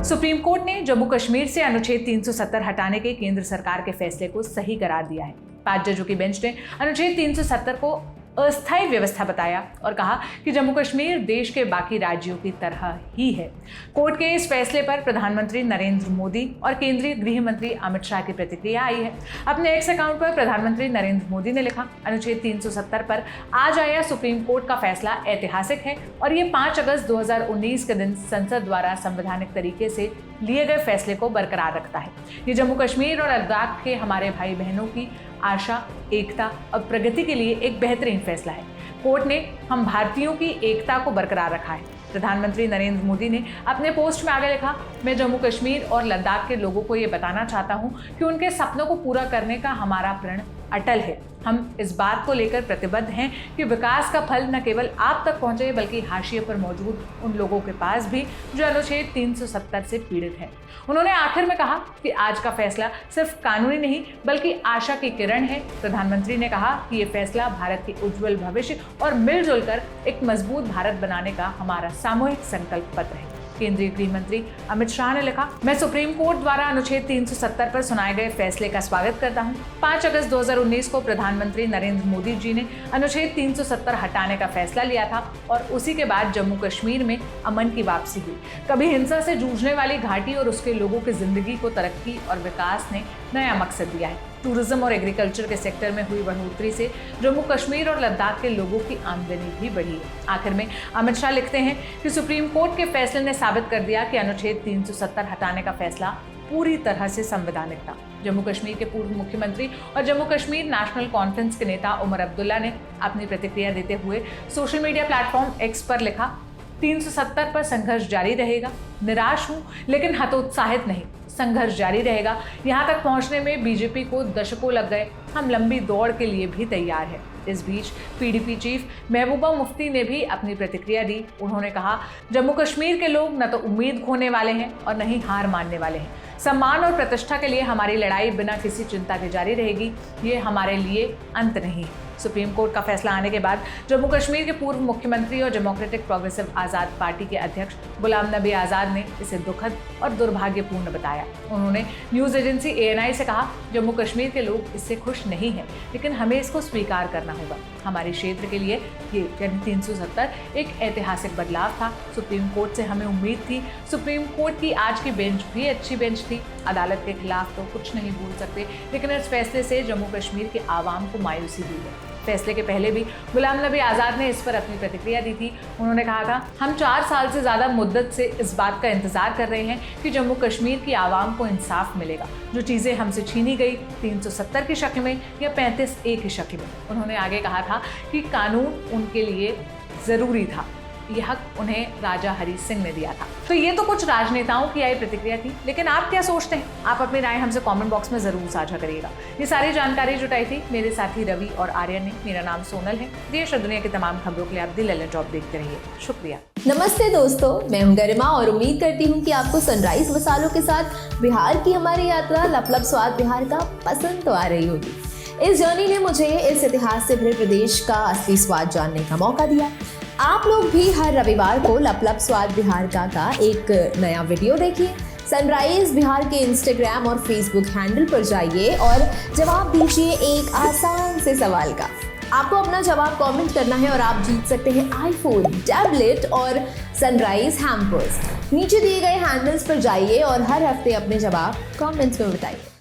Supreme court ने जम्मू कश्मीर से अनुच्छेद 370 हटाने के केंद्र सरकार के फैसले को सही करार दिया है। 5 जजों की बेंच ने अनुच्छेद 370 को अस्थायी व्यवस्था बताया और कहा कि जम्मू कश्मीर देश के बाकी राज्यों की तरह ही है। कोर्ट के इस फैसले पर प्रधानमंत्री नरेंद्र मोदी और केंद्रीय गृह मंत्री अमित शाह की प्रतिक्रिया आई है। अपने एक्स अकाउंट पर प्रधानमंत्री नरेंद्र मोदी ने लिखा, अनुच्छेद 370 पर आज आया सुप्रीम कोर्ट का फैसला ऐतिहासिक है और ये 5 अगस्त 2019 के दिन संसद द्वारा संवैधानिक तरीके से लिए गए फैसले को बरकरार रखता है। ये जम्मू कश्मीर और लद्दाख के हमारे भाई बहनों की आशा, एकता और प्रगति के लिए एक बेहतरीन फैसला है। कोर्ट ने हम भारतीयों की एकता को बरकरार रखा है। प्रधानमंत्री नरेंद्र मोदी ने अपने पोस्ट में आगे लिखा, मैं जम्मू कश्मीर और लद्दाख के लोगों को ये बताना चाहता हूँ कि उनके सपनों को पूरा करने का हमारा प्रण अटल है। हम इस बात को लेकर प्रतिबद्ध हैं कि विकास का फल न केवल आप तक पहुंचे बल्कि हाशिए पर मौजूद उन लोगों के पास भी जो अनुच्छेद 370 से पीड़ित हैं। उन्होंने आखिर में कहा कि आज का फैसला सिर्फ कानूनी नहीं बल्कि आशा की किरण है। प्रधानमंत्री ने कहा कि ये फैसला भारत के उज्जवल भविष्य और मिलजुल कर एक मजबूत भारत बनाने का हमारा सामूहिक संकल्प पत्र है। केंद्रीय गृह मंत्री अमित शाह ने लिखा, मैं सुप्रीम कोर्ट द्वारा अनुच्छेद 370 पर सुनाए गए फैसले का स्वागत करता हूं। 5 अगस्त 2019 को प्रधानमंत्री नरेंद्र मोदी जी ने अनुच्छेद 370 हटाने का फैसला लिया था और उसी के बाद जम्मू कश्मीर में अमन की वापसी हुई। कभी हिंसा से जूझने वाली घाटी और उसके लोगों की जिंदगी को तरक्की और विकास ने नया मकसद दिया है। टूरिज्म और एग्रीकल्चर के सेक्टर में हुई बढ़ोतरी से जम्मू कश्मीर और लद्दाख के लोगों की आमदनी भी बढ़ी है। आखिर में अमित शाह लिखते हैं कि सुप्रीम कोर्ट के फैसले ने साबित कर दिया कि अनुच्छेद 370 हटाने का फैसला पूरी तरह से संवैधानिक था। जम्मू कश्मीर के पूर्व मुख्यमंत्री और जम्मू कश्मीर नेशनल कॉन्फ्रेंस के नेता उमर अब्दुल्ला ने अपनी प्रतिक्रिया देते हुए सोशल मीडिया प्लेटफॉर्म एक्स पर लिखा, 370 पर संघर्ष जारी रहेगा। निराश हूं लेकिन हतोत्साहित नहीं। संघर्ष जारी रहेगा। यहाँ तक पहुँचने में बीजेपी को दशकों लग गए। हम लंबी दौड़ के लिए भी तैयार हैं। इस बीच पीडीपी चीफ महबूबा मुफ्ती ने भी अपनी प्रतिक्रिया दी। उन्होंने कहा, जम्मू कश्मीर के लोग न तो उम्मीद खोने वाले हैं और न ही हार मानने वाले हैं। सम्मान और प्रतिष्ठा के लिए हमारी लड़ाई बिना किसी चिंता के जारी रहेगी। ये हमारे लिए अंत नहीं है। सुप्रीम कोर्ट का फैसला आने के बाद जम्मू कश्मीर के पूर्व मुख्यमंत्री और डेमोक्रेटिक प्रोग्रेसिव आज़ाद पार्टी के अध्यक्ष गुलाम नबी आज़ाद ने इसे दुखद और दुर्भाग्यपूर्ण बताया। उन्होंने न्यूज़ एजेंसी ANI से कहा, जम्मू कश्मीर के लोग इससे खुश नहीं हैं, लेकिन हमें इसको स्वीकार करना होगा। हमारे क्षेत्र के लिए ये 370 एक ऐतिहासिक बदलाव था। सुप्रीम कोर्ट से हमें उम्मीद थी। सुप्रीम कोर्ट की आज की बेंच भी अच्छी बेंच थी। अदालत के खिलाफ तो कुछ नहीं बोल सकते, लेकिन इस फैसले से जम्मू कश्मीर के आवाम को मायूसी हुई है। फैसले के पहले भी गुलाम नबी आज़ाद ने इस पर अपनी प्रतिक्रिया दी थी। उन्होंने कहा था, हम 4 साल से ज़्यादा मुद्दत से इस बात का इंतज़ार कर रहे हैं कि जम्मू कश्मीर की आवाम को इंसाफ मिलेगा। जो चीज़ें हमसे छीनी गई 370 की शक्ल में या 35A की शक्ल में। उन्होंने आगे कहा था कि कानून उनके लिए ज़रूरी था। यह हक उन्हें राजा हरी सिंह ने दिया था। तो ये तो कुछ राजनेताओं की आई प्रतिक्रिया थी, लेकिन आप क्या सोचते हैं? आप अपनी राय हमसे कमेंट बॉक्स में जरूर साझा करिएगा। ये सारी जानकारी जुटाई थी मेरे साथी रवि और आर्यन ने। मेरा नाम सोनल है। देश और दुनिया की तमाम खबरों के लिए आप दिल ललन टॉप देखते रहिए। शुक्रिया। नमस्ते दोस्तों, मैं हूं गरिमा और उम्मीद करती हूं कि आपको सनराइज मसालों के साथ बिहार की हमारी यात्रा लपलप स्वाद बिहार का पसंद तो आ रही होगी। इस जर्नी ने मुझे इस इतिहास से भरे प्रदेश का असली स्वाद जानने का मौका दिया। आप लोग भी हर रविवार को लपलप स्वाद बिहार का एक नया वीडियो देखिए। सनराइज बिहार के इंस्टाग्राम और फेसबुक हैंडल पर जाइए और जवाब दीजिए एक आसान से सवाल का। आपको अपना जवाब कमेंट करना है और आप जीत सकते हैं आईफोन, टैबलेट और सनराइज हैम्पर्स। नीचे दिए गए हैंडल्स पर जाइए और हर हफ्ते अपने जवाब कमेंट्स में बताइए।